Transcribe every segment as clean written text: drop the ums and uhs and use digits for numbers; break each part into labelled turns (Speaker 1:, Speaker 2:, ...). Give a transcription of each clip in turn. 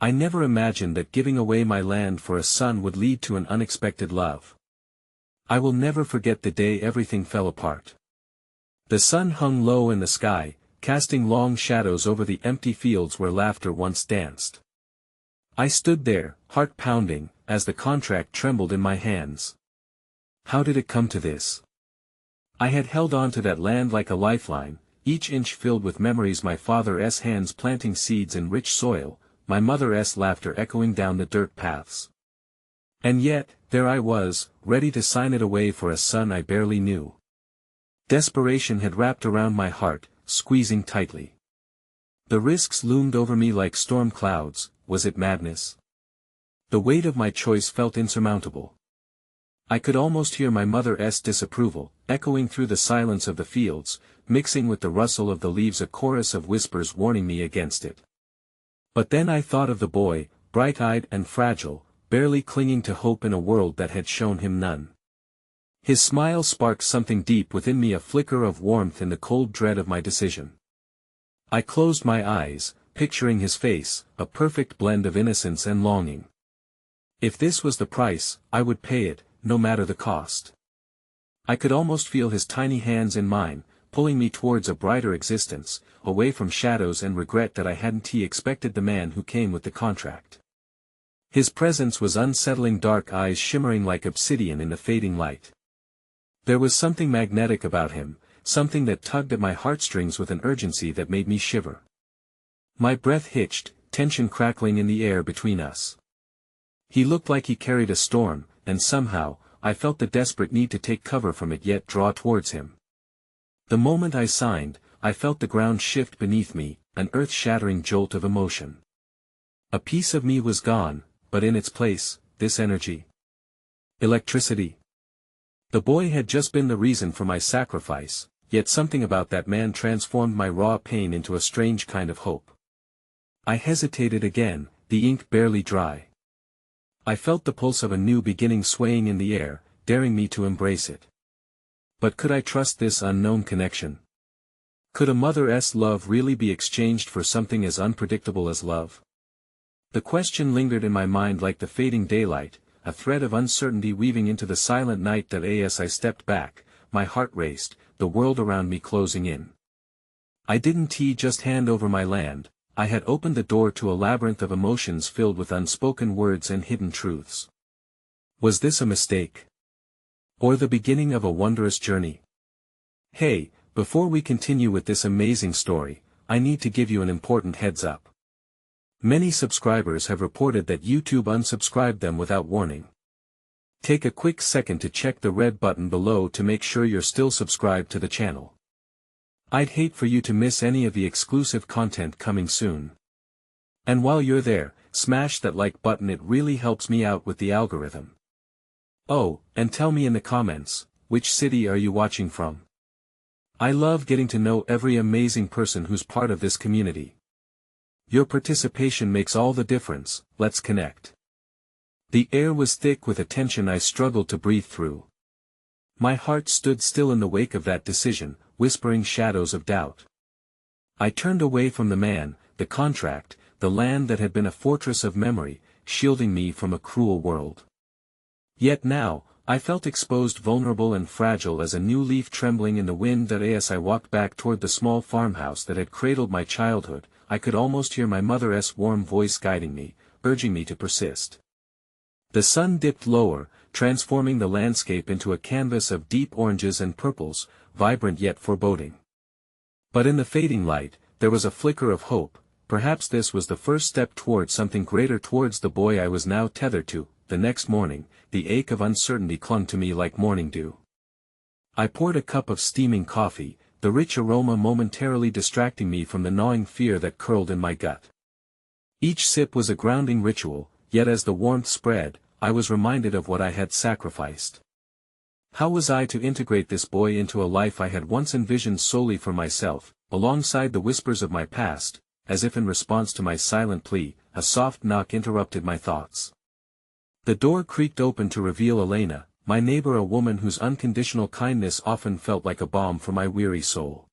Speaker 1: I never imagined that giving away my land for a son would lead to an unexpected love. I will never forget the day everything fell apart. The sun hung low in the sky, casting long shadows over the empty fields where laughter once danced. I stood there, heart pounding, as the contract trembled in my hands. How did it come to this? I had held on to that land like a lifeline, each inch filled with memories, my father's hands planting seeds in rich soil, my mother's laughter echoing down the dirt paths. And yet, there I was, ready to sign it away for a son I barely knew. Desperation had wrapped around my heart, squeezing tightly. The risks loomed over me like storm clouds. Was it madness? The weight of my choice felt insurmountable. I could almost hear my mother's disapproval, echoing through the silence of the fields, mixing with the rustle of the leaves, a chorus of whispers warning me against it. But then I thought of the boy, bright-eyed and fragile, barely clinging to hope in a world that had shown him none. His smile sparked something deep within me, a flicker of warmth in the cold dread of my decision. I closed my eyes, picturing his face, a perfect blend of innocence and longing. If this was the price, I would pay it, no matter the cost. I could almost feel his tiny hands in mine, pulling me towards a brighter existence, away from shadows and regret that I hadn't expected the man who came with the contract. His presence was unsettling, dark eyes shimmering like obsidian in the fading light. There was something magnetic about him, something that tugged at my heartstrings with an urgency that made me shiver. My breath hitched, tension crackling in the air between us. He looked like he carried a storm, and somehow, I felt the desperate need to take cover from it yet draw towards him. The moment I signed, I felt the ground shift beneath me, an earth-shattering jolt of emotion. A piece of me was gone, but in its place, this energy. Electricity. The boy had just been the reason for my sacrifice, yet something about that man transformed my raw pain into a strange kind of hope. I hesitated again, the ink barely dry. I felt the pulse of a new beginning swaying in the air, daring me to embrace it. But could I trust this unknown connection? Could a mother's love really be exchanged for something as unpredictable as love? The question lingered in my mind like the fading daylight, a thread of uncertainty weaving into the silent night that as I stepped back, my heart raced, the world around me closing in. I didn't just hand over my land, I had opened the door to a labyrinth of emotions filled with unspoken words and hidden truths. Was this a mistake? Or the beginning of a wondrous journey? Hey, before we continue with this amazing story, I need to give you an important heads up. Many subscribers have reported that YouTube unsubscribed them without warning. Take a quick second to check the red button below to make sure you're still subscribed to the channel. I'd hate for you to miss any of the exclusive content coming soon. And while you're there, smash that like button, it really helps me out with the algorithm. Oh, and tell me in the comments, which city are you watching from? I love getting to know every amazing person who's part of this community. Your participation makes all the difference. Let's connect. The air was thick with a tension I struggled to breathe through. My heart stood still in the wake of that decision, whispering shadows of doubt. I turned away from the man, the contract, the land that had been a fortress of memory, shielding me from a cruel world. Yet now, I felt exposed, vulnerable and fragile as a new leaf trembling in the wind. That as I walked back toward the small farmhouse that had cradled my childhood, I could almost hear my mother's warm voice guiding me, urging me to persist. The sun dipped lower, transforming the landscape into a canvas of deep oranges and purples, vibrant yet foreboding. But in the fading light, there was a flicker of hope. Perhaps this was the first step towards something greater, towards the boy I was now tethered to. The next morning, the ache of uncertainty clung to me like morning dew. I poured a cup of steaming coffee, the rich aroma momentarily distracting me from the gnawing fear that curled in my gut. Each sip was a grounding ritual, yet as the warmth spread, I was reminded of what I had sacrificed. How was I to integrate this boy into a life I had once envisioned solely for myself, alongside the whispers of my past? As if in response to my silent plea, a soft knock interrupted my thoughts. The door creaked open to reveal Elena, my neighbor, a woman whose unconditional kindness often felt like a balm for my weary soul.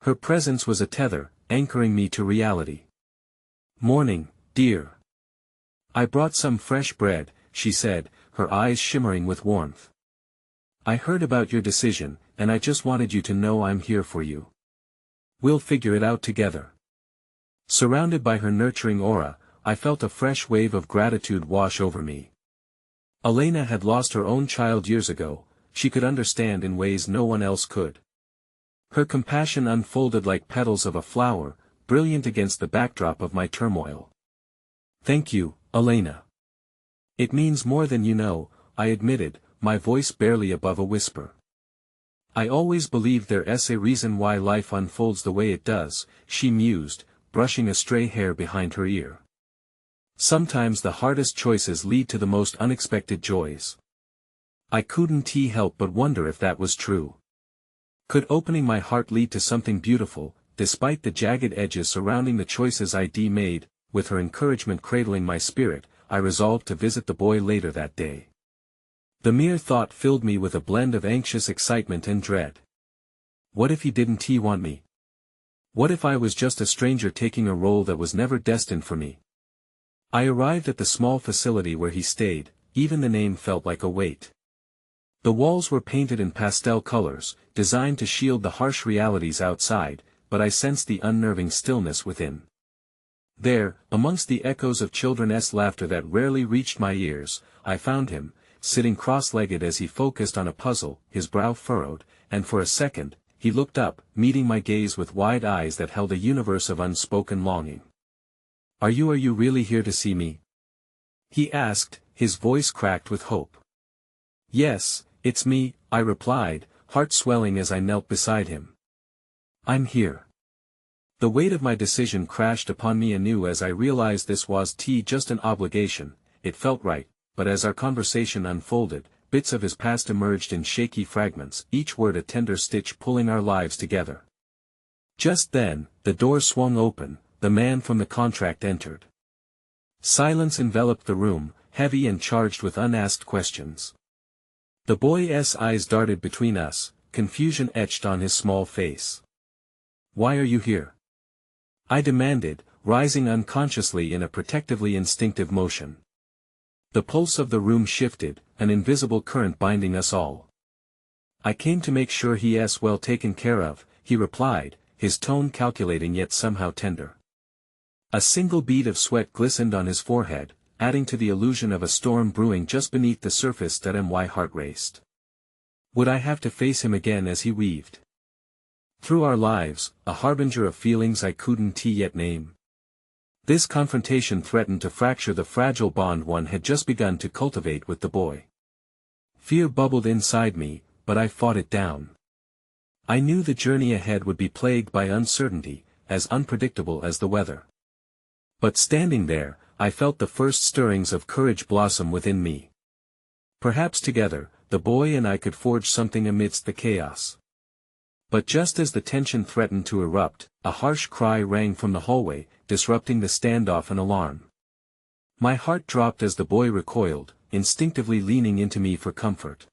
Speaker 1: Her presence was a tether, anchoring me to reality. "Morning, dear. I brought some fresh bread, she said, her eyes shimmering with warmth. I heard about your decision, and I just wanted you to know I'm here for you. We'll figure it out together. Surrounded by her nurturing aura, I felt a fresh wave of gratitude wash over me. Elena had lost her own child years ago, she could understand in ways no one else could. Her compassion unfolded like petals of a flower, brilliant against the backdrop of my turmoil. Thank you, Elena. It means more than you know, I admitted, my voice barely above a whisper. I always believed there's a reason why life unfolds the way it does, she mused, brushing a stray hair behind her ear. Sometimes the hardest choices lead to the most unexpected joys. I couldn't help but wonder if that was true. Could opening my heart lead to something beautiful, despite the jagged edges surrounding the choices I'd made? With her encouragement cradling my spirit, I resolved to visit the boy later that day. The mere thought filled me with a blend of anxious excitement and dread. What if he didn't want me? What if I was just a stranger taking a role that was never destined for me? I arrived at the small facility where he stayed, even the name felt like a weight. The walls were painted in pastel colors, designed to shield the harsh realities outside, but I sensed the unnerving stillness within. There, amongst the echoes of children's laughter that rarely reached my ears, I found him, sitting cross-legged as he focused on a puzzle, his brow furrowed, and for a second, he looked up, meeting my gaze with wide eyes that held a universe of unspoken longing. Are you really here to see me? He asked, his voice cracked with hope. Yes, it's me, I replied, heart swelling as I knelt beside him. I'm here. The weight of my decision crashed upon me anew as I realized this was just an obligation. It felt right, but as our conversation unfolded, bits of his past emerged in shaky fragments, each word a tender stitch pulling our lives together. Just then, the door swung open, the man from the contract entered. Silence enveloped the room, heavy and charged with unasked questions. The boy's eyes darted between us, confusion etched on his small face. Why are you here? I demanded, rising unconsciously in a protectively instinctive motion. The pulse of the room shifted, an invisible current binding us all. I came to make sure he's well taken care of, he replied, his tone calculating yet somehow tender. A single bead of sweat glistened on his forehead, adding to the illusion of a storm brewing just beneath the surface that my heart raced. Would I have to face him again as he weaved through our lives, a harbinger of feelings I couldn't yet name? This confrontation threatened to fracture the fragile bond one had just begun to cultivate with the boy. Fear bubbled inside me, but I fought it down. I knew the journey ahead would be plagued by uncertainty, as unpredictable as the weather. But standing there, I felt the first stirrings of courage blossom within me. Perhaps together, the boy and I could forge something amidst the chaos. But just as the tension threatened to erupt, a harsh cry rang from the hallway, disrupting the standoff and alarm. My heart dropped as the boy recoiled, instinctively leaning into me for comfort.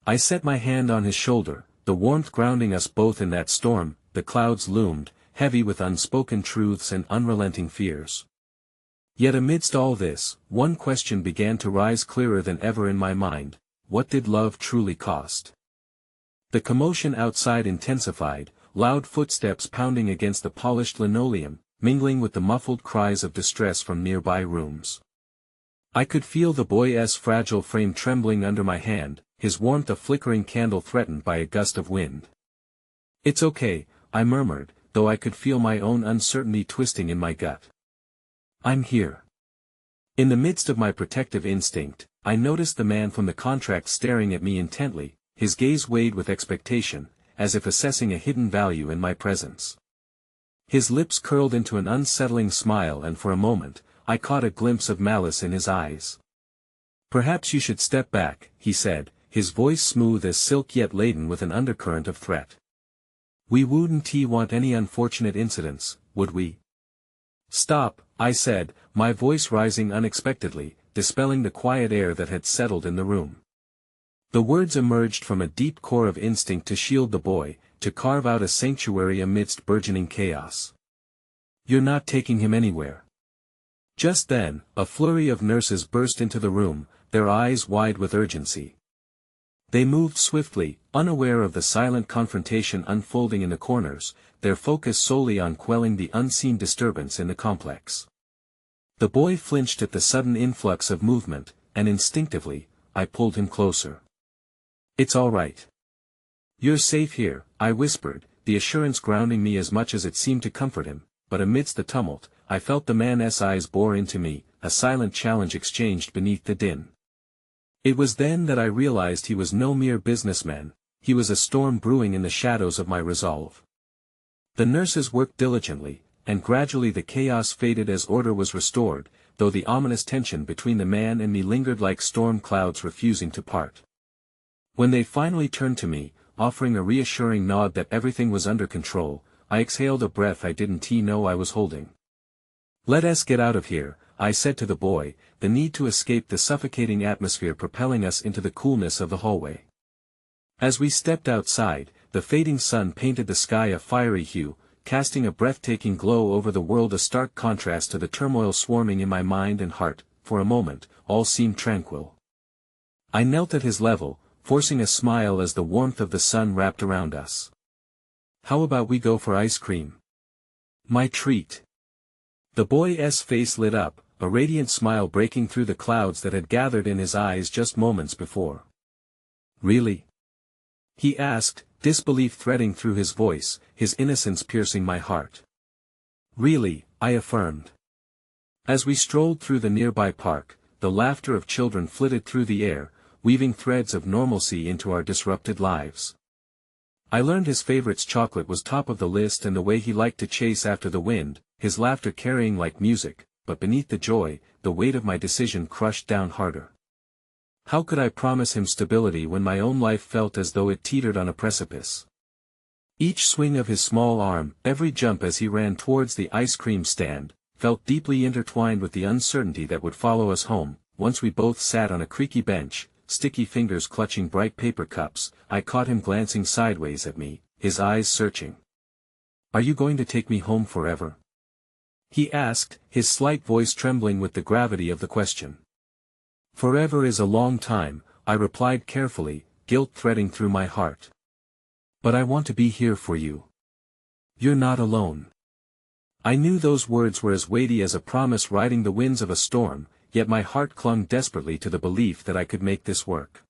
Speaker 1: I set my hand on his shoulder, the warmth grounding us both in that storm. The clouds loomed, heavy with unspoken truths and unrelenting fears. Yet amidst all this, one question began to rise clearer than ever in my mind: what did love truly cost? The commotion outside intensified, loud footsteps pounding against the polished linoleum, mingling with the muffled cries of distress from nearby rooms. I could feel the boy's fragile frame trembling under my hand, his warmth a flickering candle threatened by a gust of wind. It's okay, I murmured, though I could feel my own uncertainty twisting in my gut. I'm here. In the midst of my protective instinct, I noticed the man from the contract staring at me intently, his gaze weighed with expectation, as if assessing a hidden value in my presence. His lips curled into an unsettling smile, and for a moment, I caught a glimpse of malice in his eyes. Perhaps you should step back, he said, his voice smooth as silk yet laden with an undercurrent of threat. We wouldn't want any unfortunate incidents, would we? Stop, I said, my voice rising unexpectedly, dispelling the quiet air that had settled in the room. The words emerged from a deep core of instinct to shield the boy, to carve out a sanctuary amidst burgeoning chaos. You're not taking him anywhere. Just then, a flurry of nurses burst into the room, their eyes wide with urgency. They moved swiftly, unaware of the silent confrontation unfolding in the corners, their focus solely on quelling the unseen disturbance in the complex. The boy flinched at the sudden influx of movement, and instinctively, I pulled him closer. "It's all right. You're safe here," I whispered, the assurance grounding me as much as it seemed to comfort him, but amidst the tumult, I felt the man's eyes bore into me, a silent challenge exchanged beneath the din. It was then that I realized he was no mere businessman, he was a storm brewing in the shadows of my resolve. The nurses worked diligently, and gradually the chaos faded as order was restored, though the ominous tension between the man and me lingered like storm clouds refusing to part. When they finally turned to me, offering a reassuring nod that everything was under control, I exhaled a breath I didn't know I was holding. "Let us get out of here," I said to the boy, the need to escape the suffocating atmosphere propelling us into the coolness of the hallway. As we stepped outside, the fading sun painted the sky a fiery hue, casting a breathtaking glow over the world, a stark contrast to the turmoil swarming in my mind and heart. For a moment, all seemed tranquil. I knelt at his level, forcing a smile as the warmth of the sun wrapped around us. "How about we go for ice cream? My treat." The boy's face lit up, a radiant smile breaking through the clouds that had gathered in his eyes just moments before. "Really?" he asked, disbelief threading through his voice, his innocence piercing my heart. "Really," I affirmed. As we strolled through the nearby park, the laughter of children flitted through the air, weaving threads of normalcy into our disrupted lives. I learned his favorite's chocolate was top of the list and the way he liked to chase after the wind, his laughter carrying like music, but beneath the joy, the weight of my decision crushed down harder. How could I promise him stability when my own life felt as though it teetered on a precipice? Each swing of his small arm, every jump as he ran towards the ice cream stand, felt deeply intertwined with the uncertainty that would follow us home. Once we both sat on a creaky bench, sticky fingers clutching bright paper cups, I caught him glancing sideways at me, his eyes searching. "Are you going to take me home forever?" he asked, his slight voice trembling with the gravity of the question. "Forever is a long time," I replied carefully, guilt threading through my heart. "But I want to be here for you. You're not alone." I knew those words were as weighty as a promise riding the winds of a storm, yet my heart clung desperately to the belief that I could make this work.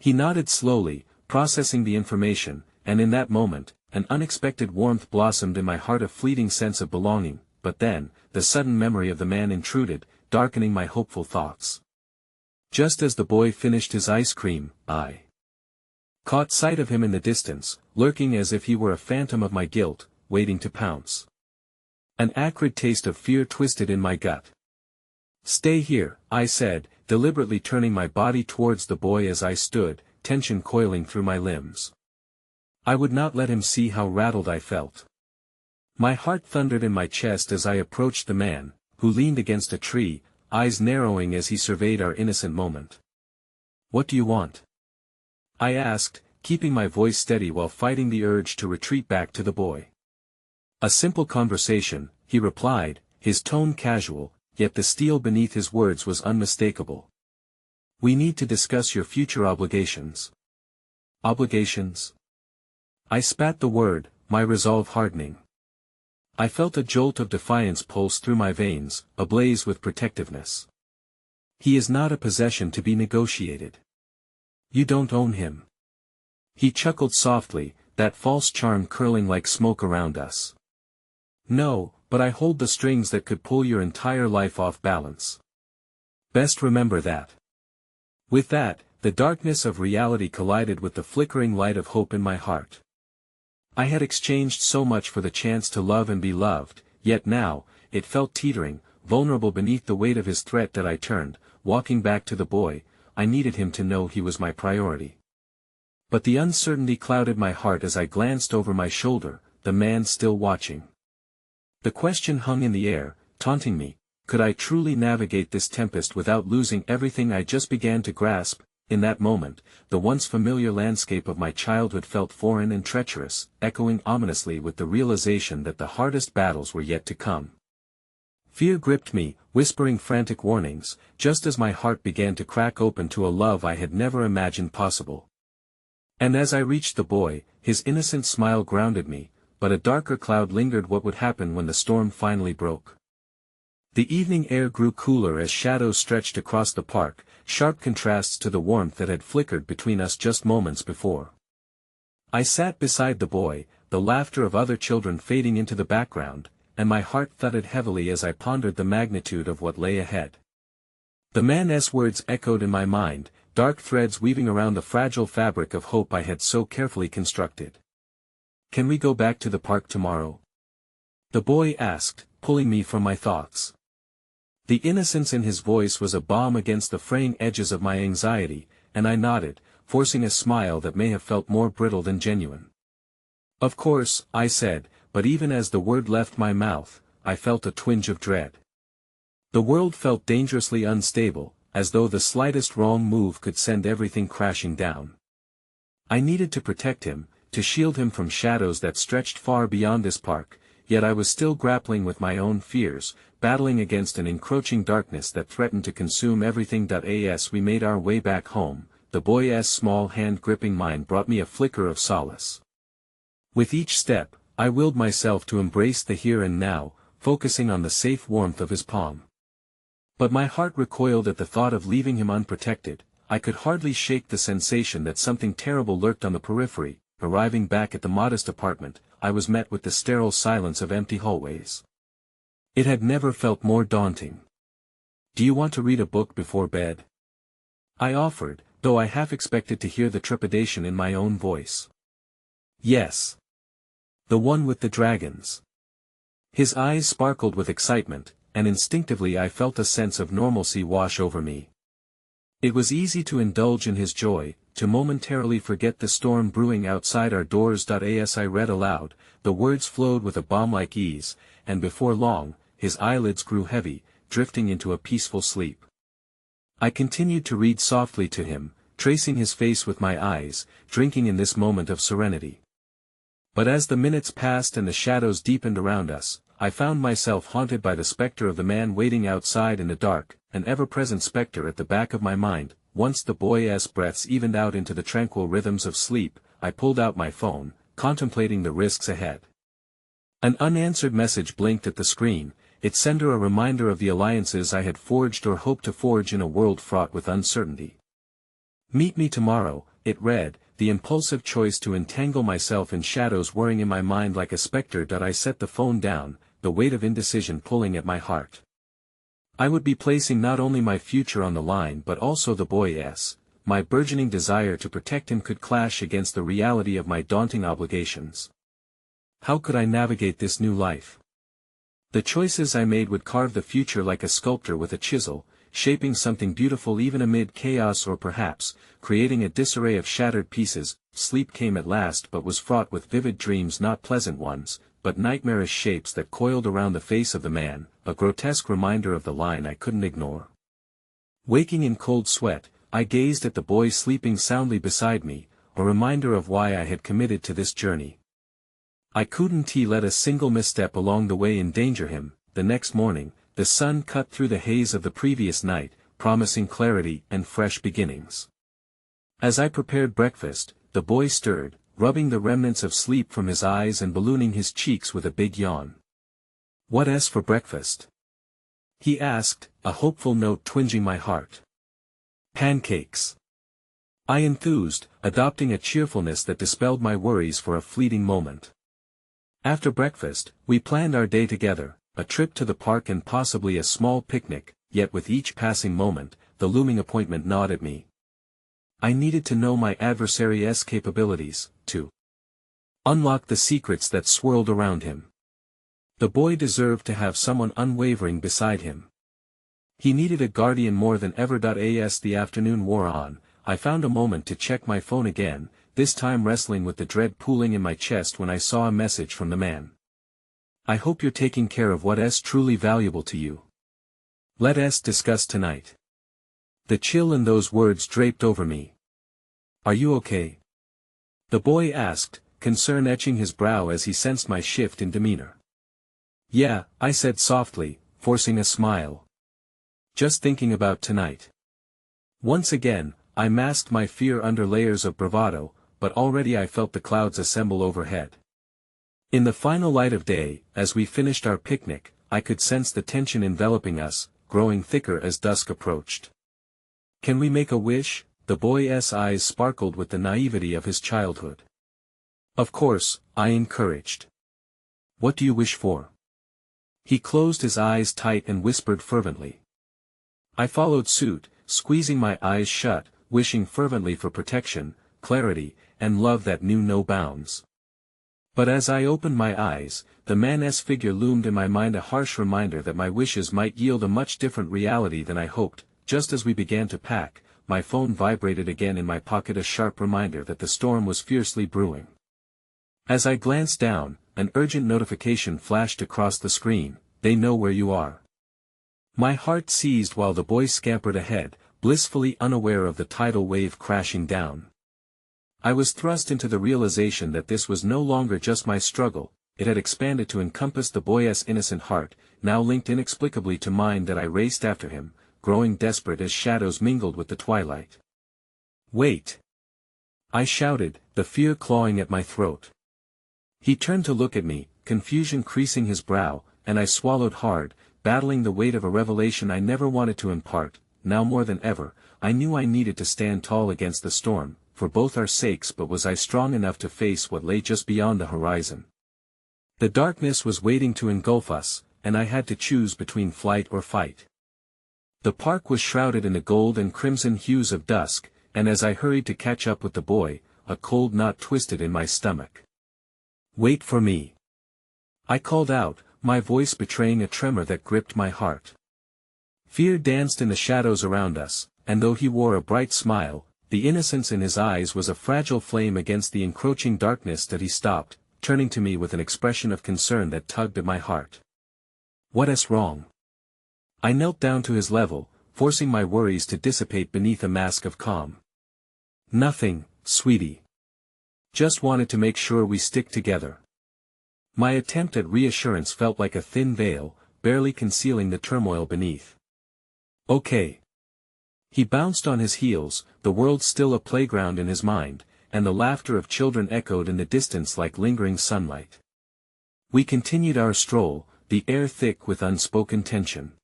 Speaker 1: He nodded slowly, processing the information, and in that moment, an unexpected warmth blossomed in my heart, a fleeting sense of belonging, but then, the sudden memory of the man intruded, darkening my hopeful thoughts. Just as the boy finished his ice cream, I caught sight of him in the distance, lurking as if he were a phantom of my guilt, waiting to pounce. An acrid taste of fear twisted in my gut. "Stay here," I said, deliberately turning my body towards the boy as I stood, tension coiling through my limbs. I would not let him see how rattled I felt. My heart thundered in my chest as I approached the man, who leaned against a tree, eyes narrowing as he surveyed our innocent moment. "What do you want?" I asked, keeping my voice steady while fighting the urge to retreat back to the boy. "A simple conversation," he replied, his tone casual, yet the steel beneath his words was unmistakable. "We need to discuss your future obligations." "Obligations?" I spat the word, my resolve hardening. I felt a jolt of defiance pulse through my veins, ablaze with protectiveness. "He is not a possession to be negotiated. You don't own him." He chuckled softly, that false charm curling like smoke around us. "No, but I hold the strings that could pull your entire life off balance. Best remember that." With that, the darkness of reality collided with the flickering light of hope in my heart. I had exchanged so much for the chance to love and be loved, yet now, it felt teetering, vulnerable beneath the weight of his threat that I turned, walking back to the boy. I needed him to know he was my priority. But the uncertainty clouded my heart as I glanced over my shoulder, the man still watching. The question hung in the air, taunting me, could I truly navigate this tempest without losing everything I just began to grasp? In that moment, the once familiar landscape of my childhood felt foreign and treacherous, echoing ominously with the realization that the hardest battles were yet to come. Fear gripped me, whispering frantic warnings, just as my heart began to crack open to a love I had never imagined possible. And as I reached the boy, his innocent smile grounded me, but a darker cloud lingered. What would happen when the storm finally broke? The evening air grew cooler as shadows stretched across the park, sharp contrasts to the warmth that had flickered between us just moments before. I sat beside the boy, the laughter of other children fading into the background, and my heart thudded heavily as I pondered the magnitude of what lay ahead. The man's words echoed in my mind, dark threads weaving around the fragile fabric of hope I had so carefully constructed. "Can we go back to the park tomorrow?" the boy asked, pulling me from my thoughts. The innocence in his voice was a balm against the fraying edges of my anxiety, and I nodded, forcing a smile that may have felt more brittle than genuine. "Of course," I said, but even as the word left my mouth, I felt a twinge of dread. The world felt dangerously unstable, as though the slightest wrong move could send everything crashing down. I needed to protect him, to shield him from shadows that stretched far beyond this park, yet I was still grappling with my own fears, battling against an encroaching darkness that threatened to consume everything. As we made our way back home, the boy's small hand gripping mine brought me a flicker of solace. With each step, I willed myself to embrace the here and now, focusing on the safe warmth of his palm. But my heart recoiled at the thought of leaving him unprotected. I could hardly shake the sensation that something terrible lurked on the periphery. Arriving back at the modest apartment, I was met with the sterile silence of empty hallways. It had never felt more daunting. "Do you want to read a book before bed?" I offered, though I half expected to hear the trepidation in my own voice. "Yes. The one with the dragons." His eyes sparkled with excitement, and instinctively I felt a sense of normalcy wash over me. It was easy to indulge in his joy, to momentarily forget the storm brewing outside our doors. As I read aloud, the words flowed with a balm-like ease, and before long, his eyelids grew heavy, drifting into a peaceful sleep. I continued to read softly to him, tracing his face with my eyes, drinking in this moment of serenity. But as the minutes passed and the shadows deepened around us, I found myself haunted by the specter of the man waiting outside in the dark, an ever-present specter at the back of my mind. Once the boy's breaths evened out into the tranquil rhythms of sleep, I pulled out my phone, contemplating the risks ahead. An unanswered message blinked at the screen, its sender a reminder of the alliances I had forged or hoped to forge in a world fraught with uncertainty. "Meet me tomorrow," it read, the impulsive choice to entangle myself in shadows whirring in my mind like a specter. I set the phone down, the weight of indecision pulling at my heart. I would be placing not only my future on the line but also the boy's. My burgeoning desire to protect him could clash against the reality of my daunting obligations. How could I navigate this new life? The choices I made would carve the future like a sculptor with a chisel, shaping something beautiful even amid chaos, or perhaps, creating a disarray of shattered pieces. Sleep came at last, but was fraught with vivid dreams, not pleasant ones, but nightmarish shapes that coiled around the face of the man, a grotesque reminder of the line I couldn't ignore. Waking in cold sweat, I gazed at the boy sleeping soundly beside me, a reminder of why I had committed to this journey. I couldn't let a single misstep along the way endanger him. The next morning, the sun cut through the haze of the previous night, promising clarity and fresh beginnings. As I prepared breakfast, the boy stirred, rubbing the remnants of sleep from his eyes and ballooning his cheeks with a big yawn. "What's for breakfast?" he asked, a hopeful note twinging my heart. "Pancakes," I enthused, adopting a cheerfulness that dispelled my worries for a fleeting moment. After breakfast, we planned our day together, a trip to the park and possibly a small picnic, yet with each passing moment, the looming appointment gnawed at me. I needed to know my adversary's capabilities, to unlock the secrets that swirled around him. The boy deserved to have someone unwavering beside him. He needed a guardian more than ever. As the afternoon wore on, I found a moment to check my phone again, this time wrestling with the dread pooling in my chest when I saw a message from the man. "I hope you're taking care of what's truly valuable to you. Let's discuss tonight." The chill in those words draped over me. "Are you okay?" the boy asked, concern etching his brow as he sensed my shift in demeanor. "Yeah," I said softly, forcing a smile. Just thinking about tonight. Once again, I masked my fear under layers of bravado, but already I felt the clouds assemble overhead. In the final light of day, as we finished our picnic, I could sense the tension enveloping us, growing thicker as dusk approached. "Can we make a wish?" The boy's eyes sparkled with the naivety of his childhood. "Of course," I encouraged. "What do you wish for?" He closed his eyes tight and whispered fervently. I followed suit, squeezing my eyes shut, wishing fervently for protection, clarity, and love that knew no bounds. But as I opened my eyes, the man's figure loomed in my mind, a harsh reminder that my wishes might yield a much different reality than I hoped. Just as we began to pack, my phone vibrated again in my pocket, a sharp reminder that the storm was fiercely brewing. As I glanced down, an urgent notification flashed across the screen: "They know where you are." My heart seized while the boy scampered ahead, blissfully unaware of the tidal wave crashing down. I was thrust into the realization that this was no longer just my struggle, it had expanded to encompass the boy's innocent heart, now linked inexplicably to mine. That I raced after him, growing desperate as shadows mingled with the twilight. "Wait!" I shouted, the fear clawing at my throat. He turned to look at me, confusion creasing his brow, and I swallowed hard, battling the weight of a revelation I never wanted to impart. Now more than ever, I knew I needed to stand tall against the storm, for both our sakes. But was I strong enough to face what lay just beyond the horizon? The darkness was waiting to engulf us, and I had to choose between flight or fight. The park was shrouded in the gold and crimson hues of dusk, and as I hurried to catch up with the boy, a cold knot twisted in my stomach. "Wait for me!" I called out, my voice betraying a tremor that gripped my heart. Fear danced in the shadows around us, and though he wore a bright smile, the innocence in his eyes was a fragile flame against the encroaching darkness. That he stopped, turning to me with an expression of concern that tugged at my heart. "What's wrong?" I knelt down to his level, forcing my worries to dissipate beneath a mask of calm. "Nothing, sweetie. Just wanted to make sure we stick together." My attempt at reassurance felt like a thin veil, barely concealing the turmoil beneath. "Okay." He bounced on his heels, the world still a playground in his mind, and the laughter of children echoed in the distance like lingering sunlight. We continued our stroll, the air thick with unspoken tension.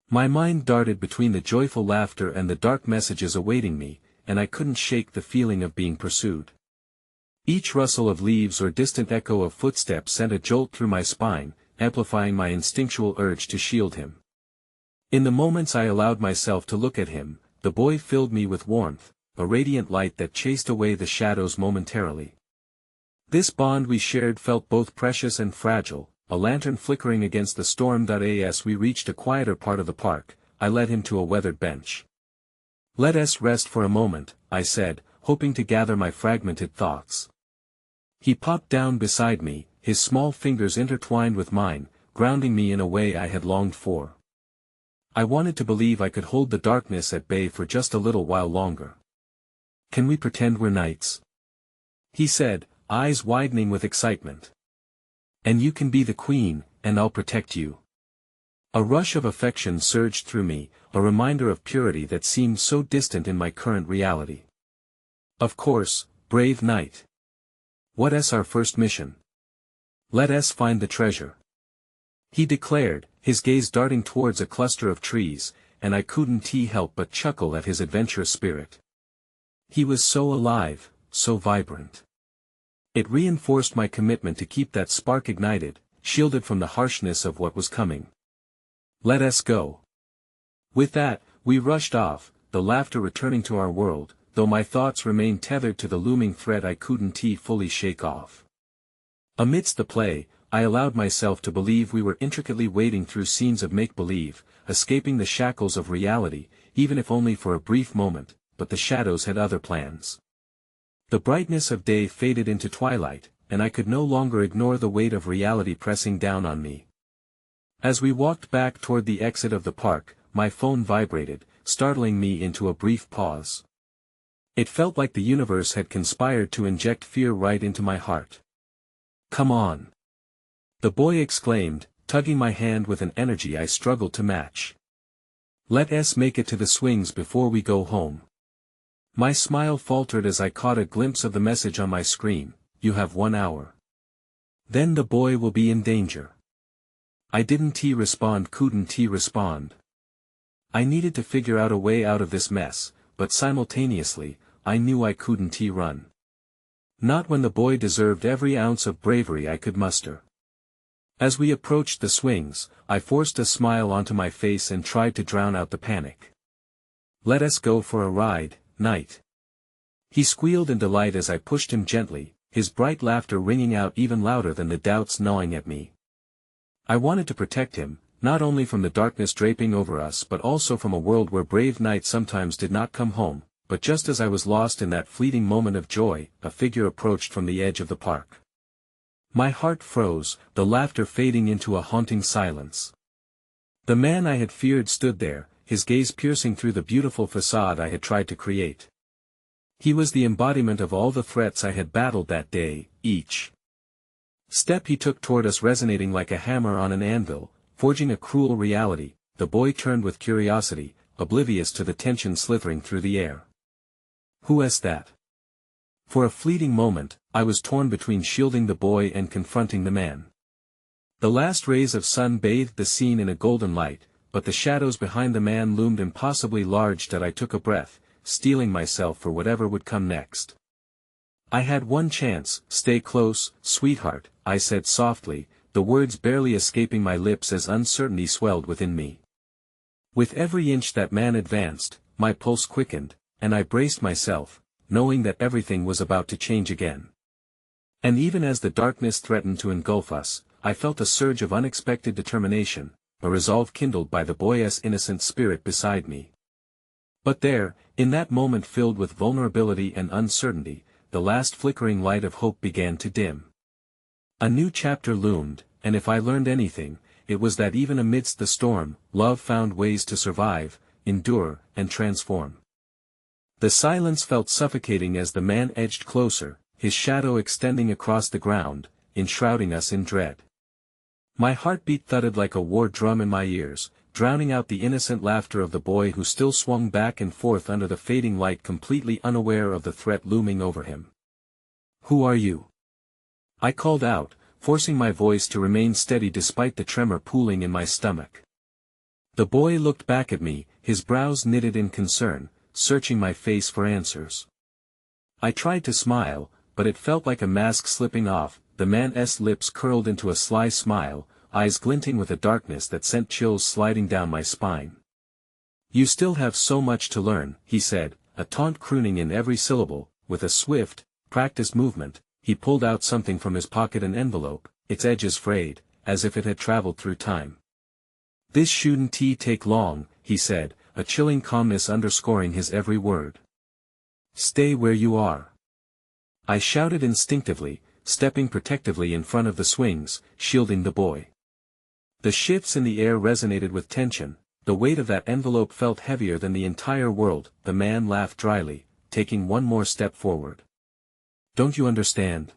Speaker 1: My mind darted between the joyful laughter and the dark messages awaiting me, and I couldn't shake the feeling of being pursued. Each rustle of leaves or distant echo of footsteps sent a jolt through my spine, amplifying my instinctual urge to shield him. In the moments I allowed myself to look at him, the boy filled me with warmth, a radiant light that chased away the shadows momentarily. This bond we shared felt both precious and fragile, a lantern flickering against the storm. As we reached a quieter part of the park, I led him to a weathered bench. "Let us rest for a moment," I said, hoping to gather my fragmented thoughts. He popped down beside me, his small fingers intertwined with mine, grounding me in a way I had longed for. I wanted to believe I could hold the darkness at bay for just a little while longer. "Can we pretend we're knights?" he said, eyes widening with excitement. "And you can be the queen, and I'll protect you." A rush of affection surged through me, a reminder of purity that seemed so distant in my current reality. "Of course, brave knight. What's our first mission?" "Let us find the treasure," he declared, his gaze darting towards a cluster of trees, and I couldn't help but chuckle at his adventurous spirit. He was so alive, so vibrant. It reinforced my commitment to keep that spark ignited, shielded from the harshness of what was coming. "Let us go." With that, we rushed off, the laughter returning to our world, though my thoughts remained tethered to the looming threat I couldn't fully shake off. Amidst the play, I allowed myself to believe we were intricately wading through scenes of make-believe, escaping the shackles of reality, even if only for a brief moment, but the shadows had other plans. The brightness of day faded into twilight, and I could no longer ignore the weight of reality pressing down on me. As we walked back toward the exit of the park, my phone vibrated, startling me into a brief pause. It felt like the universe had conspired to inject fear right into my heart. "Come on!" the boy exclaimed, tugging my hand with an energy I struggled to match. "Let us make it to the swings before we go home." My smile faltered as I caught a glimpse of the message on my screen: "You have 1 hour. Then the boy will be in danger." I couldn't respond. I needed to figure out a way out of this mess, but simultaneously, I knew I couldn't run. Not when the boy deserved every ounce of bravery I could muster. As we approached the swings, I forced a smile onto my face and tried to drown out the panic. "Let us go for a ride, Knight." He squealed in delight as I pushed him gently, his bright laughter ringing out even louder than the doubts gnawing at me. I wanted to protect him, not only from the darkness draping over us but also from a world where brave knights sometimes did not come home, but just as I was lost in that fleeting moment of joy, a figure approached from the edge of the park. My heart froze, the laughter fading into a haunting silence. The man I had feared stood there, his gaze piercing through the beautiful facade I had tried to create. He was the embodiment of all the threats I had battled that day, each step he took toward us resonating like a hammer on an anvil, forging a cruel reality. The boy turned with curiosity, oblivious to the tension slithering through the air. "Who is that?" For a fleeting moment, I was torn between shielding the boy and confronting the man. The last rays of sun bathed the scene in a golden light, but the shadows behind the man loomed impossibly large that I took a breath, steeling myself for whatever would come next. "I had one chance, stay close, sweetheart," I said softly, the words barely escaping my lips as uncertainty swelled within me. With every inch that man advanced, my pulse quickened, and I braced myself, knowing that everything was about to change again. And even as the darkness threatened to engulf us, I felt a surge of unexpected determination, a resolve kindled by the boy's innocent spirit beside me. But there, in that moment filled with vulnerability and uncertainty, the last flickering light of hope began to dim. A new chapter loomed, and if I learned anything, it was that even amidst the storm, love found ways to survive, endure, and transform. The silence felt suffocating as the man edged closer, his shadow extending across the ground, enshrouding us in dread. My heartbeat thudded like a war drum in my ears, drowning out the innocent laughter of the boy who still swung back and forth under the fading light, completely unaware of the threat looming over him. "Who are you?" I called out, forcing my voice to remain steady despite the tremor pooling in my stomach. The boy looked back at me, his brows knitted in concern, searching my face for answers. I tried to smile, but it felt like a mask slipping off. The man's lips curled into a sly smile, eyes glinting with a darkness that sent chills sliding down my spine. "You still have so much to learn," he said, a taunt crooning in every syllable. With a swift, practiced movement, he pulled out something from his pocket, an envelope, its edges frayed, as if it had traveled through time. "This shouldn't take long," he said, a chilling calmness underscoring his every word. "Stay where you are." I shouted instinctively, stepping protectively in front of the swings, shielding the boy. The shifts in the air resonated with tension, the weight of that envelope felt heavier than the entire world. The man laughed dryly, taking one more step forward. "Don't you understand?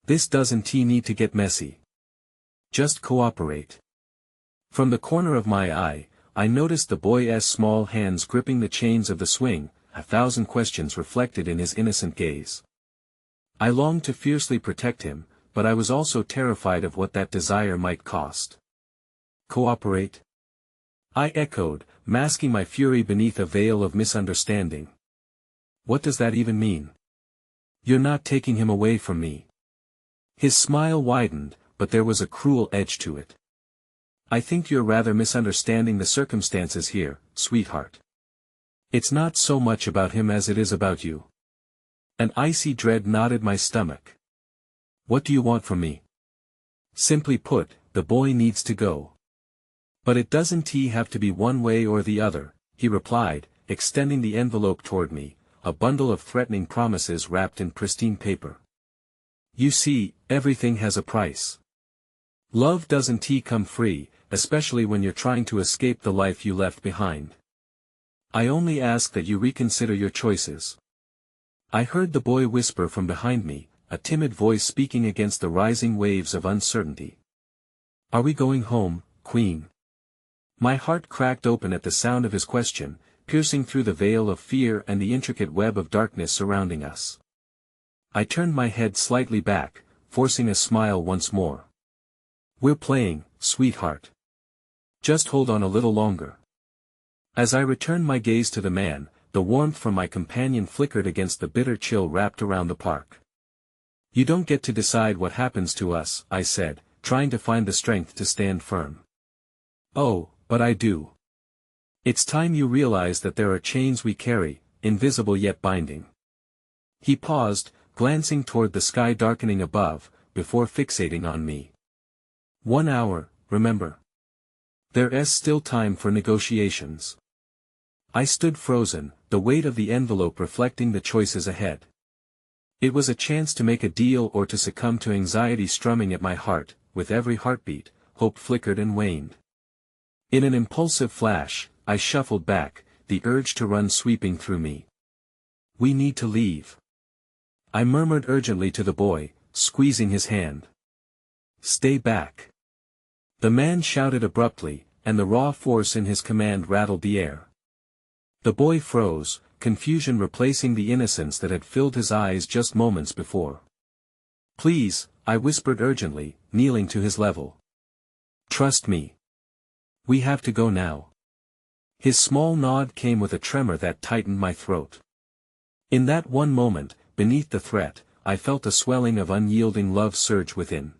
Speaker 1: This doesn't need to get messy. Just cooperate." From the corner of my eye, I noticed the boy's small hands gripping the chains of the swing, 1,000 questions reflected in his innocent gaze. I longed to fiercely protect him, but I was also terrified of what that desire might cost. "Cooperate?" I echoed, masking my fury beneath a veil of misunderstanding. "What does that even mean?" "You're not taking him away from me." His smile widened, but there was a cruel edge to it. "I think you're rather misunderstanding the circumstances here, sweetheart. It's not so much about him as it is about you." An icy dread knotted my stomach. "What do you want from me?" "Simply put, the boy needs to go." "But it doesn't have to be one way or the other," he replied, extending the envelope toward me, a bundle of threatening promises wrapped in pristine paper. "You see, everything has a price. Love doesn't come free, especially when you're trying to escape the life you left behind. I only ask that you reconsider your choices." I heard the boy whisper from behind me, a timid voice speaking against the rising waves of uncertainty. Are we going home, Queen? My heart cracked open at the sound of his question, piercing through the veil of fear and the intricate web of darkness surrounding us. I turned my head slightly back, forcing a smile once more. We're playing, sweetheart. Just hold on a little longer. As I returned my gaze to the man, the warmth from my companion flickered against the bitter chill wrapped around the park. You don't get to decide what happens to us, I said, trying to find the strength to stand firm. Oh, but I do. It's time you realize that there are chains we carry, invisible yet binding. He paused, glancing toward the sky darkening above, before fixating on me. 1 hour, remember. There's still time for negotiations. I stood frozen, the weight of the envelope reflecting the choices ahead. It was a chance to make a deal or to succumb to anxiety strumming at my heart. With every heartbeat, hope flickered and waned. In an impulsive flash, I shuffled back, the urge to run sweeping through me. We need to leave. I murmured urgently to the boy, squeezing his hand. Stay back. The man shouted abruptly, and the raw force in his command rattled the air. The boy froze, confusion replacing the innocence that had filled his eyes just moments before. Please, I whispered urgently, kneeling to his level. Trust me. We have to go now. His small nod came with a tremor that tightened my throat. In that one moment, beneath the threat, I felt a swelling of unyielding love surge within.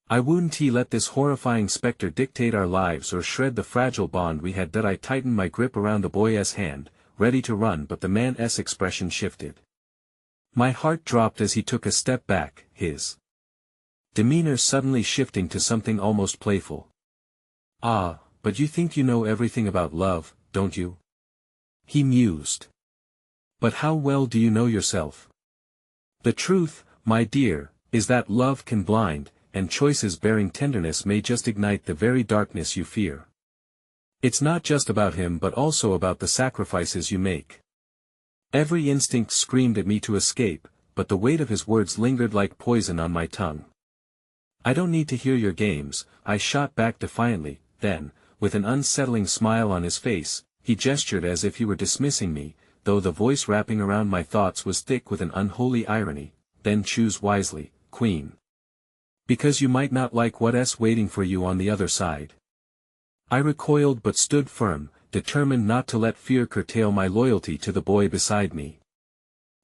Speaker 1: I wouldn't let this horrifying specter dictate our lives or shred the fragile bond we had. That I tightened my grip around the boy's hand, ready to run, but the man's expression shifted. My heart dropped as he took a step back, his demeanor suddenly shifting to something almost playful. Ah, but you think you know everything about love, don't you? He mused. But how well do you know yourself? The truth, my dear, is that love can blind, and choices bearing tenderness may just ignite the very darkness you fear. It's not just about him but also about the sacrifices you make. Every instinct screamed at me to escape, but the weight of his words lingered like poison on my tongue. I don't need to hear your games, I shot back defiantly. Then, with an unsettling smile on his face, he gestured as if he were dismissing me, though the voice wrapping around my thoughts was thick with an unholy irony. Then choose wisely, Queen. Because you might not like what's waiting for you on the other side. I recoiled but stood firm, determined not to let fear curtail my loyalty to the boy beside me.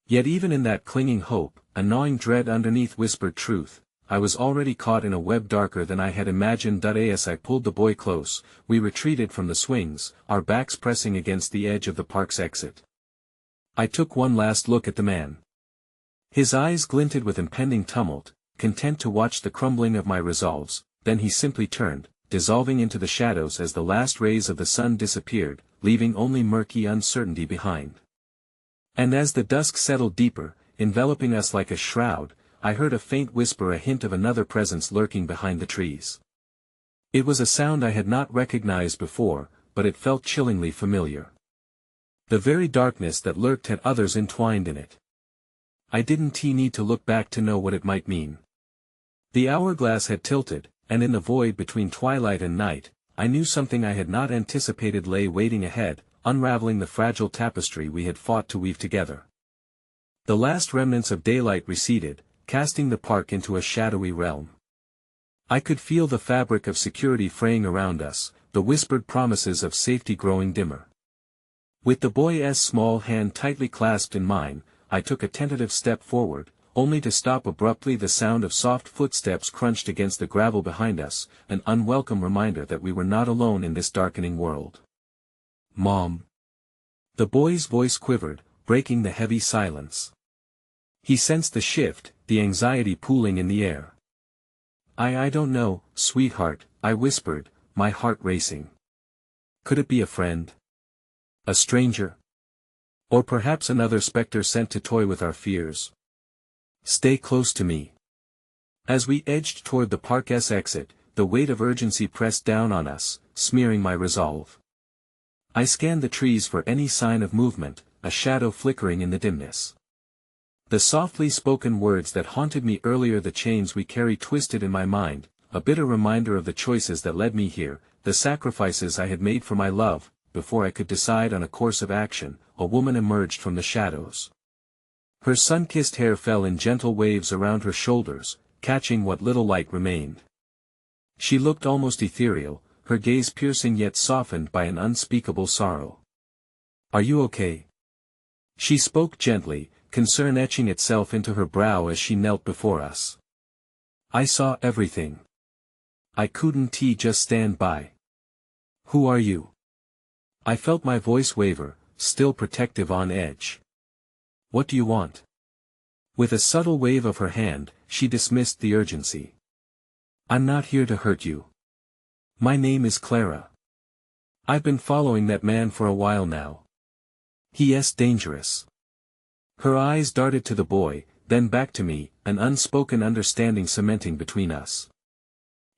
Speaker 1: Yet even in that clinging hope, a gnawing dread underneath whispered truth. I was already caught in a web darker than I had imagined. As I pulled the boy close, we retreated from the swings, our backs pressing against the edge of the park's exit. I took one last look at the man. His eyes glinted with impending tumult, content to watch the crumbling of my resolves. Then he simply turned, dissolving into the shadows as the last rays of the sun disappeared, leaving only murky uncertainty behind. And as the dusk settled deeper, enveloping us like a shroud, I heard a faint whisper, a hint of another presence lurking behind the trees. It was a sound I had not recognized before, but it felt chillingly familiar. The very darkness that lurked had others entwined in it. I didn't need to look back to know what it might mean. The hourglass had tilted, and in the void between twilight and night, I knew something I had not anticipated lay waiting ahead, unraveling the fragile tapestry we had fought to weave together. The last remnants of daylight receded, casting the park into a shadowy realm. I could feel the fabric of security fraying around us, the whispered promises of safety growing dimmer. With the boy's small hand tightly clasped in mine, I took a tentative step forward, only to stop abruptly. The sound of soft footsteps crunched against the gravel behind us, an unwelcome reminder that we were not alone in this darkening world. Mom. The boy's voice quivered, breaking the heavy silence. He sensed the shift, the anxiety pooling in the air. I don't know, sweetheart, I whispered, my heart racing. Could it be a friend? A stranger? Or perhaps another specter sent to toy with our fears? Stay close to me. As we edged toward the park's exit, the weight of urgency pressed down on us, smearing my resolve. I scanned the trees for any sign of movement, a shadow flickering in the dimness. The softly spoken words that haunted me earlier, the chains we carry twisted in my mind, a bitter reminder of the choices that led me here, the sacrifices I had made for my love. Before I could decide on a course of action, a woman emerged from the shadows. Her sun-kissed hair fell in gentle waves around her shoulders, catching what little light remained. She looked almost ethereal, her gaze piercing yet softened by an unspeakable sorrow. "Are you okay?" She spoke gently, concern etching itself into her brow as she knelt before us. "I saw everything. I couldn't just stand by." "Who are you?" I felt my voice waver, still protective on edge. "What do you want?" With a subtle wave of her hand, she dismissed the urgency. "I'm not here to hurt you. My name is Clara. I've been following that man for a while now. He's dangerous." Her eyes darted to the boy, then back to me, an unspoken understanding cementing between us.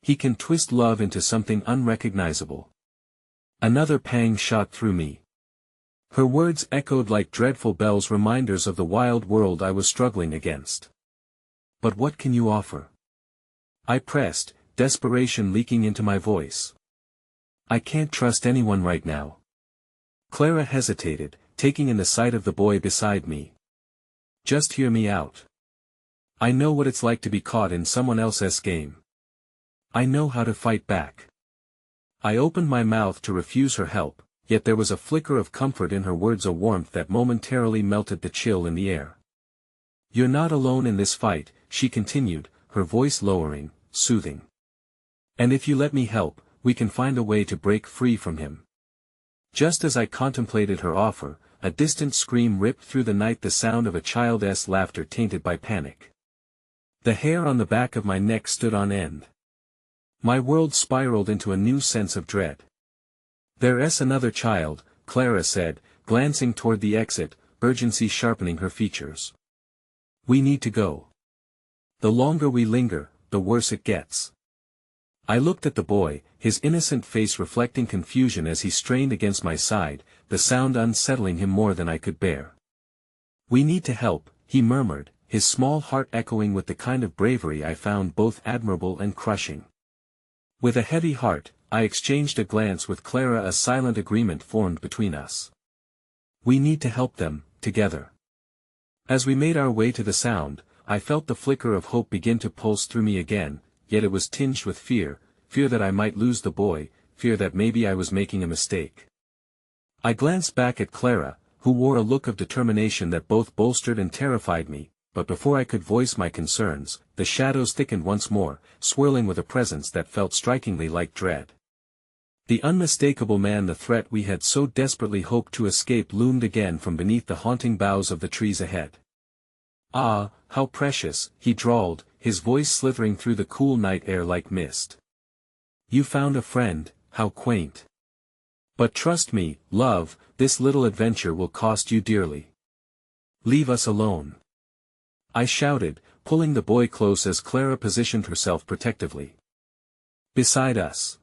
Speaker 1: "He can twist love into something unrecognizable." Another pang shot through me. Her words echoed like dreadful bells, reminders of the wild world I was struggling against. "But what can you offer?" I pressed, desperation leaking into my voice. "I can't trust anyone right now." Clara hesitated, taking in the sight of the boy beside me. "Just hear me out. I know what it's like to be caught in someone else's game. I know how to fight back." I opened my mouth to refuse her help, yet there was a flicker of comfort in her words, a warmth that momentarily melted the chill in the air. "You're not alone in this fight," she continued, her voice lowering, soothing. "And if you let me help, we can find a way to break free from him." Just as I contemplated her offer, a distant scream ripped through the night, the sound of a child's laughter tainted by panic. The hair on the back of my neck stood on end. My world spiraled into a new sense of dread. "There's another child," Clara said, glancing toward the exit, urgency sharpening her features. "We need to go. The longer we linger, the worse it gets." I looked at the boy, his innocent face reflecting confusion as he strained against my side, the sound unsettling him more than I could bear. "We need to help," he murmured, his small heart echoing with the kind of bravery I found both admirable and crushing. With a heavy heart, I exchanged a glance with Clara, a silent agreement formed between us. We need to help them, together. As we made our way to the sound, I felt the flicker of hope begin to pulse through me again, yet it was tinged with fear that I might lose the boy, fear that maybe I was making a mistake. I glanced back at Clara, who wore a look of determination that both bolstered and terrified me, but before I could voice my concerns, the shadows thickened once more, swirling with a presence that felt strikingly like dread. The unmistakable man, the threat we had so desperately hoped to escape, loomed again from beneath the haunting boughs of the trees ahead. "Ah, how precious," he drawled, his voice slithering through the cool night air like mist. "You found a friend, how quaint. But trust me, love, this little adventure will cost you dearly. Leave us alone." I shouted, pulling the boy close as Clara positioned herself protectively beside us.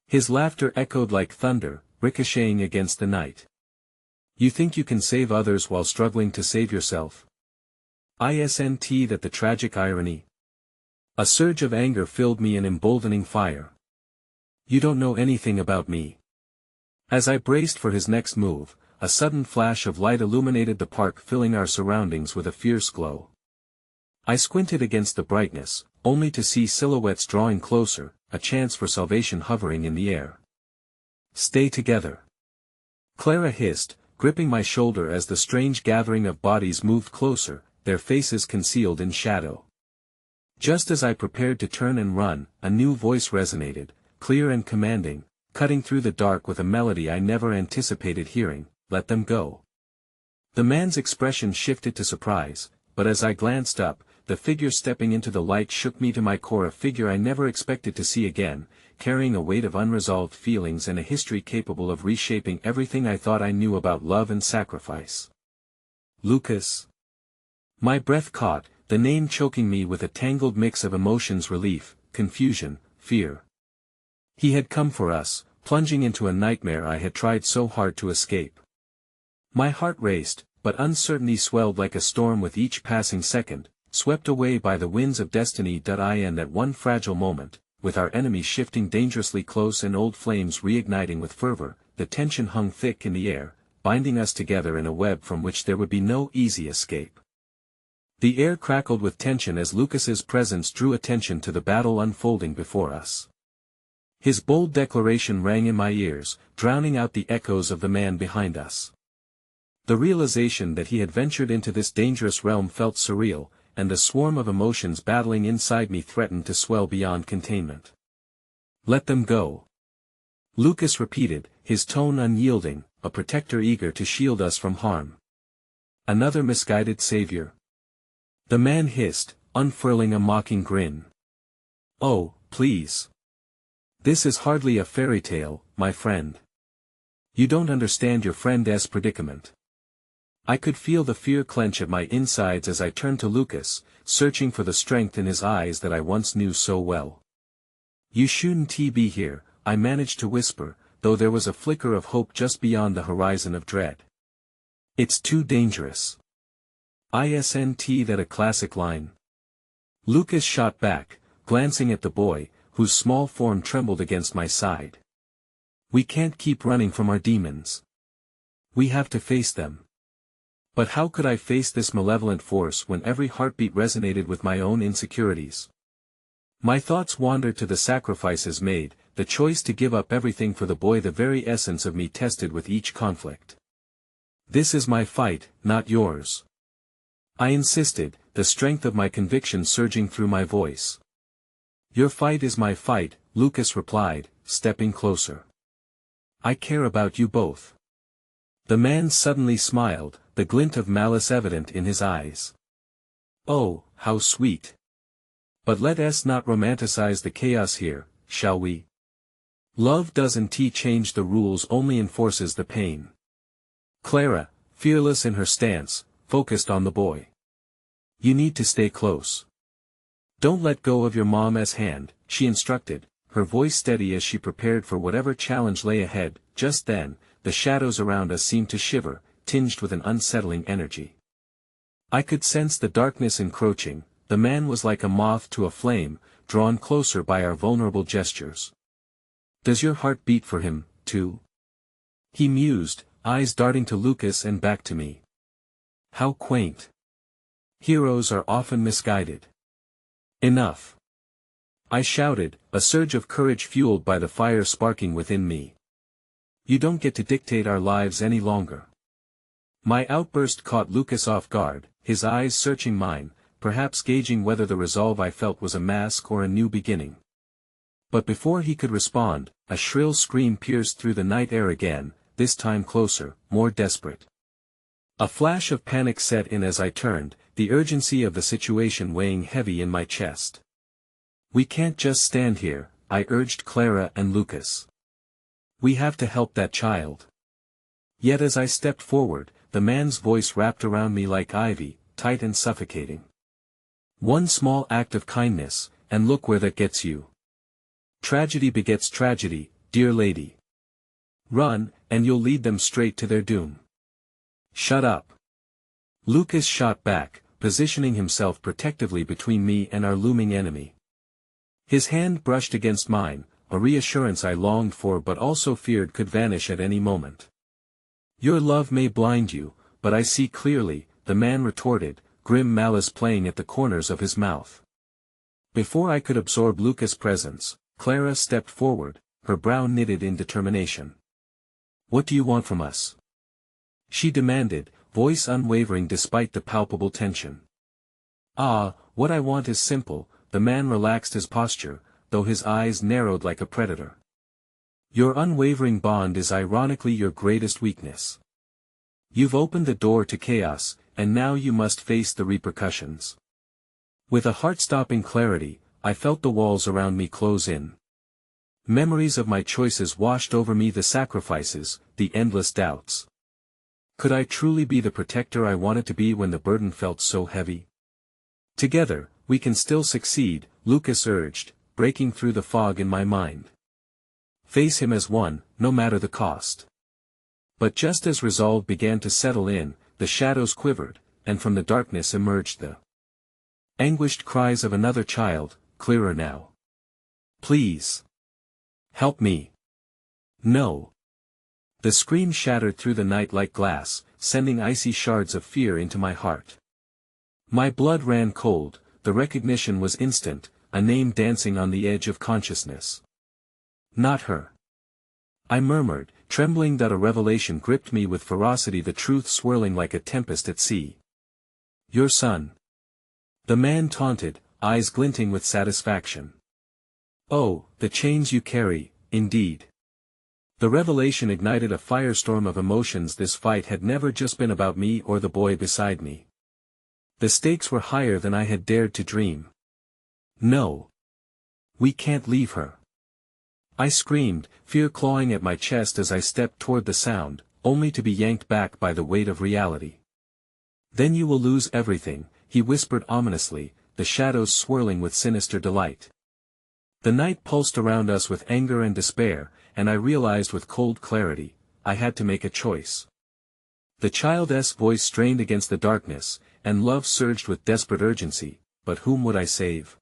Speaker 1: His laughter echoed like thunder, ricocheting against the night. "You think you can save others while struggling to save yourself? Isn't that the tragic irony?" A surge of anger filled me, an emboldening fire. "You don't know anything about me." As I braced for his next move, a sudden flash of light illuminated the park, filling our surroundings with a fierce glow. I squinted against the brightness, only to see silhouettes drawing closer, a chance for salvation hovering in the air. "Stay together," Clara hissed, gripping my shoulder as the strange gathering of bodies moved closer, their faces concealed in shadow. Just as I prepared to turn and run, a new voice resonated, clear and commanding, cutting through the dark with a melody I never anticipated hearing. "Let them go." The man's expression shifted to surprise, but as I glanced up, the figure stepping into the light shook me to my core, a figure I never expected to see again, carrying a weight of unresolved feelings and a history capable of reshaping everything I thought I knew about love and sacrifice. Lucas. My breath caught, the name choking me with a tangled mix of emotions: relief, confusion, fear. He had come for us, plunging into a nightmare I had tried so hard to escape. My heart raced, but uncertainty swelled like a storm with each passing second, swept away by the winds of destiny. In that one fragile moment, with our enemies shifting dangerously close and old flames reigniting with fervor, the tension hung thick in the air, binding us together in a web from which there would be no easy escape. The air crackled with tension as Lucas's presence drew attention to the battle unfolding before us. His bold declaration rang in my ears, drowning out the echoes of the man behind us. The realization that he had ventured into this dangerous realm felt surreal, and the swarm of emotions battling inside me threatened to swell beyond containment. "Let them go," Lucas repeated, his tone unyielding, a protector eager to shield us from harm. "Another misguided savior?" the man hissed, unfurling a mocking grin. "Oh, please. This is hardly a fairy tale, my friend. You don't understand your friend's predicament." I could feel the fear clench at my insides as I turned to Lucas, searching for the strength in his eyes that I once knew so well. "You shouldn't be here," I managed to whisper, though there was a flicker of hope just beyond the horizon of dread. "It's too dangerous." "Isn't that a classic line?" Lucas shot back, glancing at the boy, whose small form trembled against my side. "We can't keep running from our demons. We have to face them." But how could I face this malevolent force when every heartbeat resonated with my own insecurities? My thoughts wandered to the sacrifices made, the choice to give up everything for the boy, the very essence of me tested with each conflict. "This is my fight, not yours," I insisted, the strength of my conviction surging through my voice. "Your fight is my fight," Lucas replied, stepping closer. "I care about you both." The man suddenly smiled, the glint of malice evident in his eyes. "Oh, how sweet. But let us not romanticize the chaos here, shall we? Love doesn't change the rules, only enforces the pain." Clara, fearless in her stance, focused on the boy. "You need to stay close. Don't let go of your mom's hand," she instructed, her voice steady as she prepared for whatever challenge lay ahead. Just then, the shadows around us seemed to shiver, tinged with an unsettling energy. I could sense the darkness encroaching. The man was like a moth to a flame, drawn closer by our vulnerable gestures. "Does your heart beat for him, too?" he mused, eyes darting to Lucas and back to me. "How quaint. Heroes are often misguided." "Enough," I shouted, a surge of courage fueled by the fire sparking within me. "You don't get to dictate our lives any longer." My outburst caught Lucas off guard, his eyes searching mine, perhaps gauging whether the resolve I felt was a mask or a new beginning. But before he could respond, a shrill scream pierced through the night air again, this time closer, more desperate. A flash of panic set in as I turned, the urgency of the situation weighing heavy in my chest. "We can't just stand here," I urged Clara and Lucas. "We have to help that child." Yet as I stepped forward, the man's voice wrapped around me like ivy, tight and suffocating. "One small act of kindness, and look where that gets you. Tragedy begets tragedy, dear lady. Run, and you'll lead them straight to their doom." "Shut up." Lucas shot back, positioning himself protectively between me and our looming enemy. His hand brushed against mine, a reassurance I longed for but also feared could vanish at any moment. "Your love may blind you, but I see clearly," the man retorted, grim malice playing at the corners of his mouth. Before I could absorb Lucas' presence, Clara stepped forward, her brow knitted in determination. "What do you want from us?" she demanded, voice unwavering despite the palpable tension. "Ah, what I want is simple," the man relaxed his posture, though his eyes narrowed like a predator. "Your unwavering bond is ironically your greatest weakness. You've opened the door to chaos, and now you must face the repercussions." With a heart-stopping clarity, I felt the walls around me close in. Memories of my choices washed over me, the sacrifices, the endless doubts. Could I truly be the protector I wanted to be when the burden felt so heavy? "Together, we can still succeed," Lucas urged, breaking through the fog in my mind. "Face him as one, no matter the cost." But just as resolve began to settle in, the shadows quivered, and from the darkness emerged the Anguished cries of another child, clearer now. Please. Help me. No. The scream shattered through the night like glass, sending icy shards of fear into my heart. My blood ran cold, the recognition was instant, a name dancing on the edge of consciousness. Not her. I murmured, trembling that a revelation gripped me with ferocity, the truth swirling like a tempest at sea. Your son. The man taunted, eyes glinting with satisfaction. Oh, the chains you carry, indeed. The revelation ignited a firestorm of emotions. This fight had never just been about me or the boy beside me. The stakes were higher than I had dared to dream. No. We can't leave her. I screamed, fear clawing at my chest as I stepped toward the sound, only to be yanked back by the weight of reality. Then you will lose everything, he whispered ominously, the shadows swirling with sinister delight. The night pulsed around us with anger and despair, and I realized with cold clarity, I had to make a choice. The child's voice strained against the darkness, and love surged with desperate urgency, but whom would I save?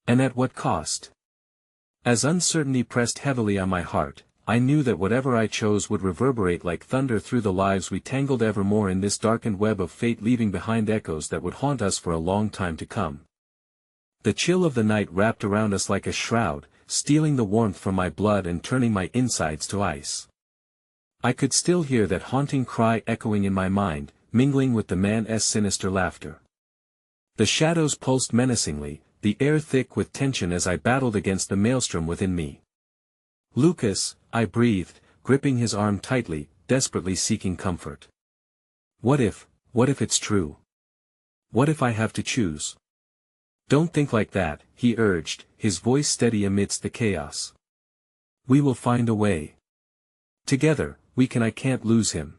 Speaker 1: And at what cost? As uncertainty pressed heavily on my heart, I knew that whatever I chose would reverberate like thunder through the lives we tangled evermore in this darkened web of fate, leaving behind echoes that would haunt us for a long time to come. The chill of the night wrapped around us like a shroud, stealing the warmth from my blood and turning my insides to ice. I could still hear that haunting cry echoing in my mind, mingling with the man's sinister laughter. The shadows pulsed menacingly, the air thick with tension as I battled against the maelstrom within me. Lucas, I breathed, gripping his arm tightly, desperately seeking comfort. What if it's true? What if I have to choose? Don't think like that, he urged, his voice steady amidst the chaos. We will find a way. Together, we can. I can't lose him.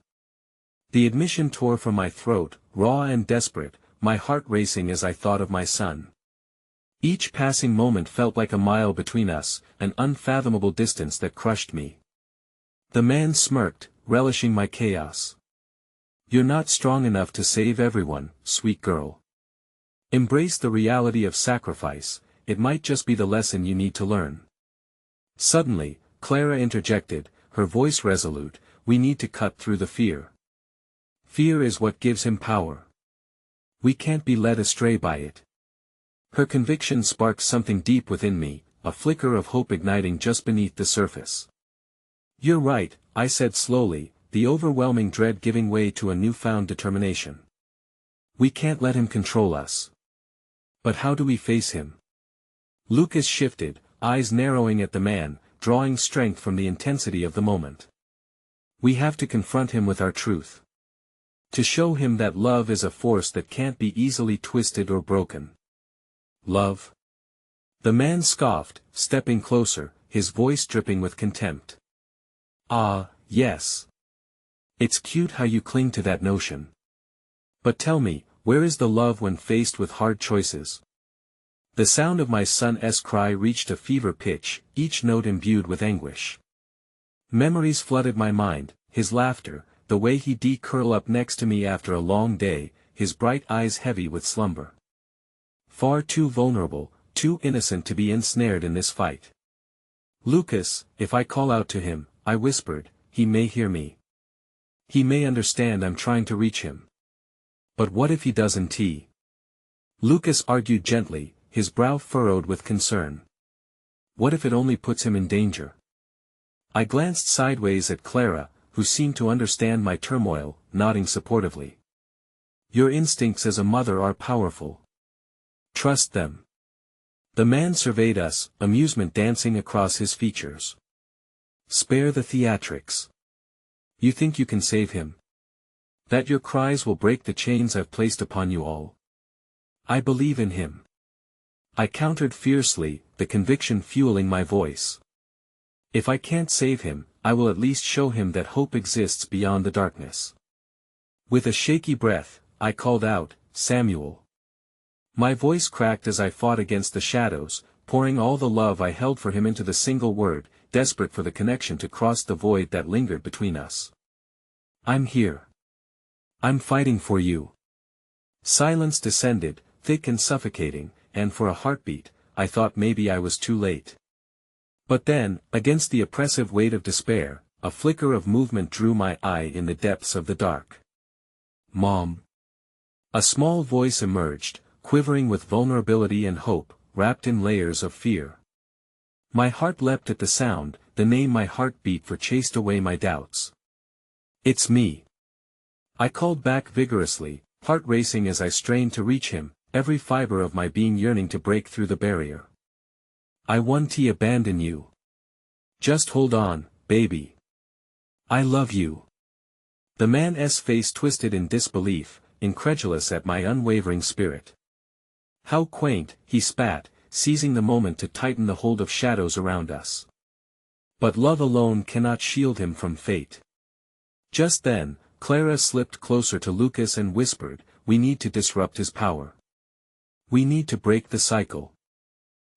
Speaker 1: The admission tore from my throat, raw and desperate, my heart racing as I thought of my son. Each passing moment felt like a mile between us, an unfathomable distance that crushed me. The man smirked, relishing my chaos. You're not strong enough to save everyone, sweet girl. Embrace the reality of sacrifice, it might just be the lesson you need to learn. Suddenly, Clara interjected, her voice resolute, we need to cut through the fear. Fear is what gives him power. We can't be led astray by it. Her conviction sparked something deep within me, a flicker of hope igniting just beneath the surface. You're right, I said slowly, the overwhelming dread giving way to a newfound determination. We can't let him control us. But how do we face him? Lucas shifted, eyes narrowing at the man, drawing strength from the intensity of the moment. We have to confront him with our truth. To show him that love is a force that can't be easily twisted or broken. Love? The man scoffed, stepping closer, his voice dripping with contempt. Ah, yes. It's cute how you cling to that notion. But tell me, where is the love when faced with hard choices? The sound of my son's cry reached a fever pitch, each note imbued with anguish. Memories flooded my mind, his laughter, the way he'd curl up next to me after a long day, his bright eyes heavy with slumber. Far too vulnerable, too innocent to be ensnared in this fight. Lucas, if I call out to him, I whispered, he may hear me. He may understand I'm trying to reach him. But what if he doesn't? Lucas argued gently, his brow furrowed with concern. What if it only puts him in danger? I glanced sideways at Clara, who seemed to understand my turmoil, nodding supportively. Your instincts as a mother are powerful. Trust them. The man surveyed us, amusement dancing across his features. Spare the theatrics. You think you can save him? That your cries will break the chains I've placed upon you all? I believe in him. I countered fiercely, the conviction fueling my voice. If I can't save him, I will at least show him that hope exists beyond the darkness. With a shaky breath, I called out, Samuel. My voice cracked as I fought against the shadows, pouring all the love I held for him into the single word, desperate for the connection to cross the void that lingered between us. I'm here. I'm fighting for you. Silence descended, thick and suffocating, and for a heartbeat, I thought maybe I was too late. But then, against the oppressive weight of despair, a flicker of movement drew my eye in the depths of the dark. "Mom." A small voice emerged, quivering with vulnerability and hope, wrapped in layers of fear. My heart leapt at the sound, the name my heart beat for chased away my doubts. "It's me." I called back vigorously, heart racing as I strained to reach him, every fiber of my being yearning to break through the barrier. "I won't abandon you. Just hold on, baby. I love you." The man's face twisted in disbelief, incredulous at my unwavering spirit. "How quaint," he spat, seizing the moment to tighten the hold of shadows around us. "But love alone cannot shield him from fate." Just then, Clara slipped closer to Lucas and whispered, "We need to disrupt his power. We need to break the cycle."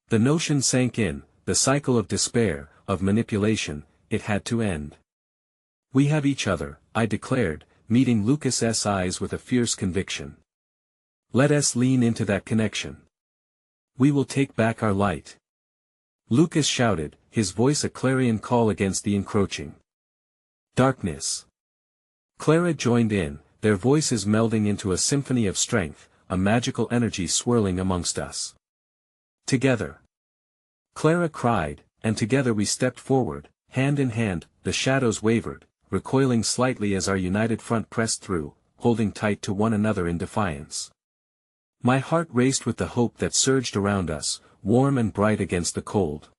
Speaker 1: The notion sank in, the cycle of despair, of manipulation, it had to end. "We have each other," I declared, meeting Lucas's eyes with a fierce conviction. "Let us lean into that connection. We will take back our light." Lucas shouted, his voice a clarion call against the encroaching darkness. Clara joined in, their voices melding into a symphony of strength, a magical energy swirling amongst us. "Together!" Clara cried, and together we stepped forward, hand in hand. The shadows wavered, recoiling slightly as our united front pressed through, holding tight to one another in defiance. My heart raced with the hope that surged around us, warm and bright against the cold.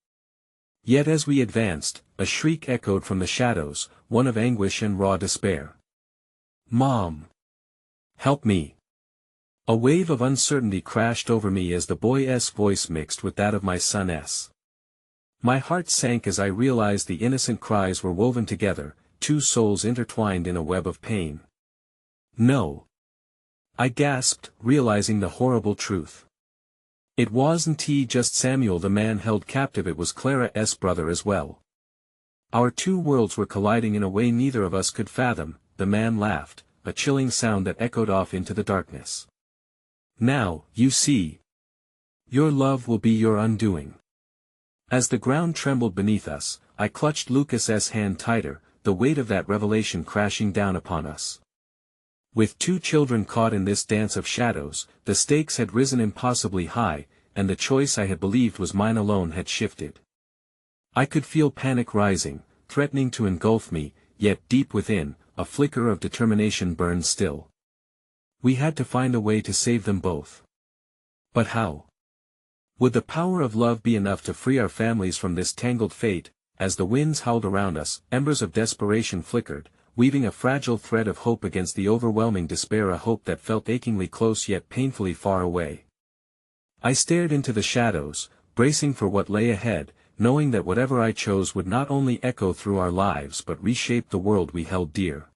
Speaker 1: Yet as we advanced, a shriek echoed from the shadows, one of anguish and raw despair. "Mom! Help me!" A wave of uncertainty crashed over me as the boy's voice mixed with that of my son's. My heart sank as I realized the innocent cries were woven together, two souls intertwined in a web of pain. "No!" I gasped, realizing the horrible truth. It wasn't just Samuel the man held captive, it was Clara's brother as well. Our two worlds were colliding in a way neither of us could fathom. The man laughed, a chilling sound that echoed off into the darkness. "Now, you see. Your love will be your undoing." As the ground trembled beneath us, I clutched Lucas's hand tighter, the weight of that revelation crashing down upon us. With two children caught in this dance of shadows, the stakes had risen impossibly high, and the choice I had believed was mine alone had shifted. I could feel panic rising, threatening to engulf me, yet deep within, a flicker of determination burned still. We had to find a way to save them both. But how? Would the power of love be enough to free our families from this tangled fate? As the winds howled around us, embers of desperation flickered, weaving a fragile thread of hope against the overwhelming despair, a hope that felt achingly close yet painfully far away. I stared into the shadows, bracing for what lay ahead, knowing that whatever I chose would not only echo through our lives but reshape the world we held dear.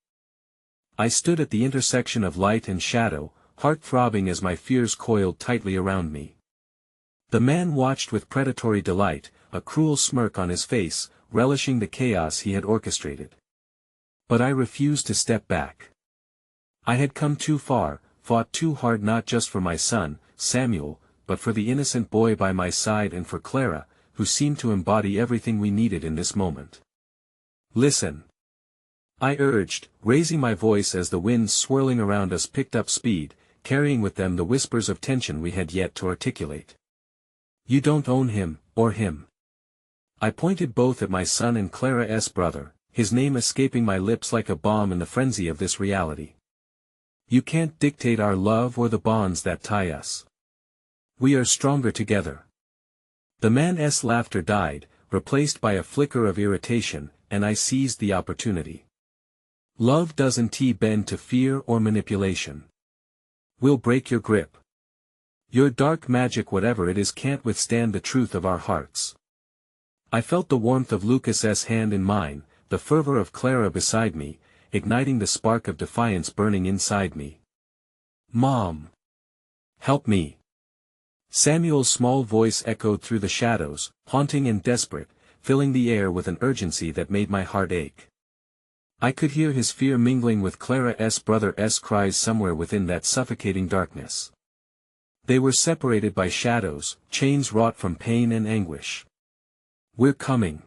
Speaker 1: I stood at the intersection of light and shadow, heart throbbing as my fears coiled tightly around me. The man watched with predatory delight, a cruel smirk on his face, relishing the chaos he had orchestrated. But I refused to step back. I had come too far, fought too hard, not just for my son, Samuel, but for the innocent boy by my side and for Clara, who seemed to embody everything we needed in this moment. "Listen," I urged, raising my voice as the winds swirling around us picked up speed, carrying with them the whispers of tension we had yet to articulate. "You don't own him, or him." I pointed both at my son and Clara's brother, his name escaping my lips like a bomb in the frenzy of this reality. "You can't dictate our love or the bonds that tie us. We are stronger together." The man's laughter died, replaced by a flicker of irritation, and I seized the opportunity. "Love doesn't bend to fear or manipulation. We'll break your grip. Your dark magic, whatever it is, can't withstand the truth of our hearts." I felt the warmth of Lucas's hand in mine, the fervor of Clara beside me, igniting the spark of defiance burning inside me. "Mom! Help me!" Samuel's small voice echoed through the shadows, haunting and desperate, filling the air with an urgency that made my heart ache. I could hear his fear mingling with Clara's brother's cries somewhere within that suffocating darkness. They were separated by shadows, chains wrought from pain and anguish. "We're coming!"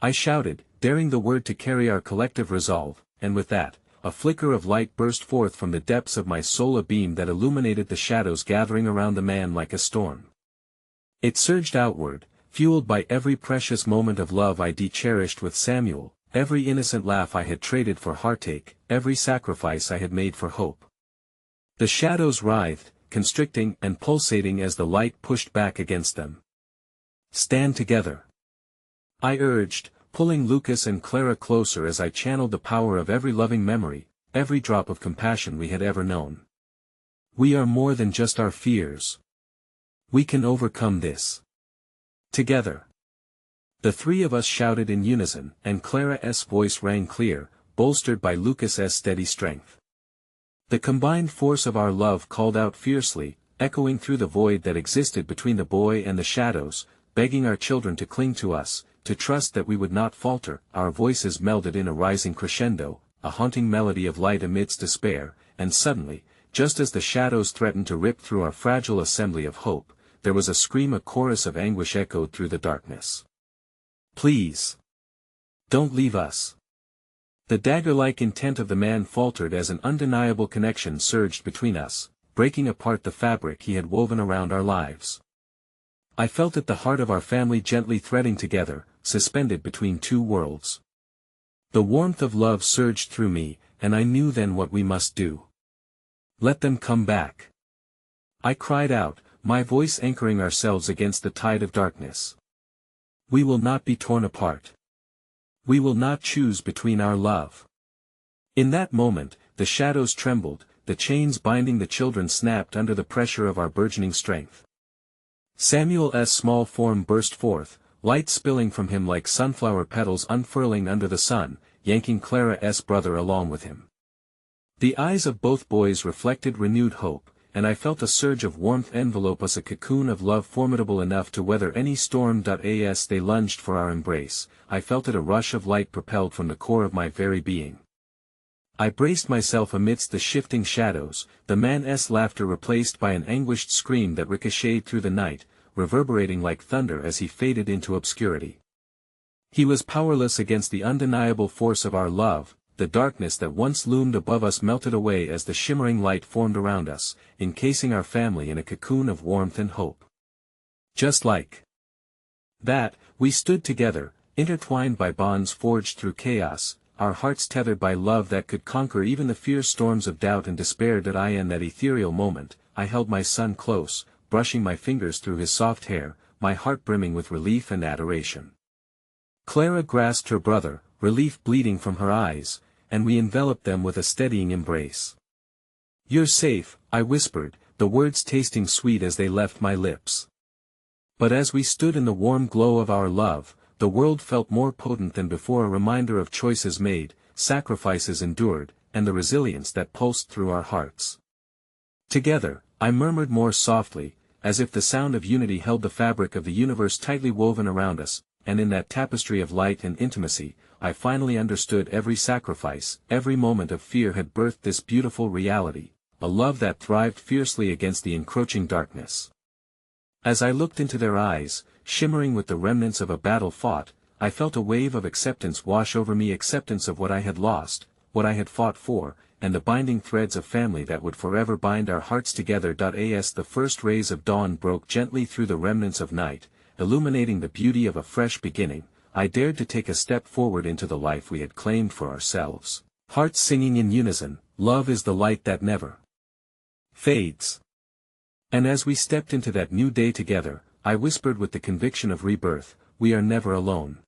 Speaker 1: I shouted, daring the word to carry our collective resolve, and with that, a flicker of light burst forth from the depths of my soul, a beam that illuminated the shadows gathering around the man like a storm. It surged outward, fueled by every precious moment of love I cherished with Samuel, every innocent laugh I had traded for heartache, every sacrifice I had made for hope. The shadows writhed, constricting and pulsating as the light pushed back against them. "Stand together," I urged, pulling Lucas and Clara closer as I channeled the power of every loving memory, every drop of compassion we had ever known. "We are more than just our fears. We can overcome this. Together." The three of us shouted in unison, and Clara's voice rang clear, bolstered by Lucas's steady strength. The combined force of our love called out fiercely, echoing through the void that existed between the boy and the shadows, begging our children to cling to us, to trust that we would not falter. Our voices melded in a rising crescendo, a haunting melody of light amidst despair, and suddenly, just as the shadows threatened to rip through our fragile assembly of hope, there was a scream, a chorus of anguish echoed through the darkness. "Please! Don't leave us!" The dagger-like intent of the man faltered as an undeniable connection surged between us, breaking apart the fabric he had woven around our lives. I felt at the heart of our family gently threading together, suspended between two worlds. The warmth of love surged through me, and I knew then what we must do. "Let them come back!" I cried out, my voice anchoring ourselves against the tide of darkness. "We will not be torn apart. We will not choose between our love." In that moment, the shadows trembled, the chains binding the children snapped under the pressure of our burgeoning strength. Samuel's small form burst forth, light spilling from him like sunflower petals unfurling under the sun, yanking Clara's brother along with him. The eyes of both boys reflected renewed hope, and I felt a surge of warmth envelope us, a cocoon of love formidable enough to weather any storm. As they lunged for our embrace, I felt it, a rush of light propelled from the core of my very being. I braced myself amidst the shifting shadows, the man's laughter replaced by an anguished scream that ricocheted through the night, reverberating like thunder as he faded into obscurity. He was powerless against the undeniable force of our love. The darkness that once loomed above us melted away as the shimmering light formed around us, encasing our family in a cocoon of warmth and hope. Just like that, we stood together, intertwined by bonds forged through chaos, our hearts tethered by love that could conquer even the fierce storms of doubt and despair. In that ethereal moment, I held my son close, brushing my fingers through his soft hair, my heart brimming with relief and adoration. Clara grasped her brother, relief bleeding from her eyes, and we enveloped them with a steadying embrace. "You're safe," I whispered, the words tasting sweet as they left my lips. But as we stood in the warm glow of our love, the world felt more potent than before, a reminder of choices made, sacrifices endured, and the resilience that pulsed through our hearts. "Together," I murmured more softly, as if the sound of unity held the fabric of the universe tightly woven around us, and in that tapestry of light and intimacy, I finally understood every sacrifice, every moment of fear had birthed this beautiful reality, a love that thrived fiercely against the encroaching darkness. As I looked into their eyes, shimmering with the remnants of a battle fought, I felt a wave of acceptance wash over me, acceptance of what I had lost, what I had fought for, and the binding threads of family that would forever bind our hearts together. As the first rays of dawn broke gently through the remnants of night, illuminating the beauty of a fresh beginning, I dared to take a step forward into the life we had claimed for ourselves, hearts singing in unison, "Love is the light that never fades." And as we stepped into that new day together, I whispered with the conviction of rebirth, "We are never alone."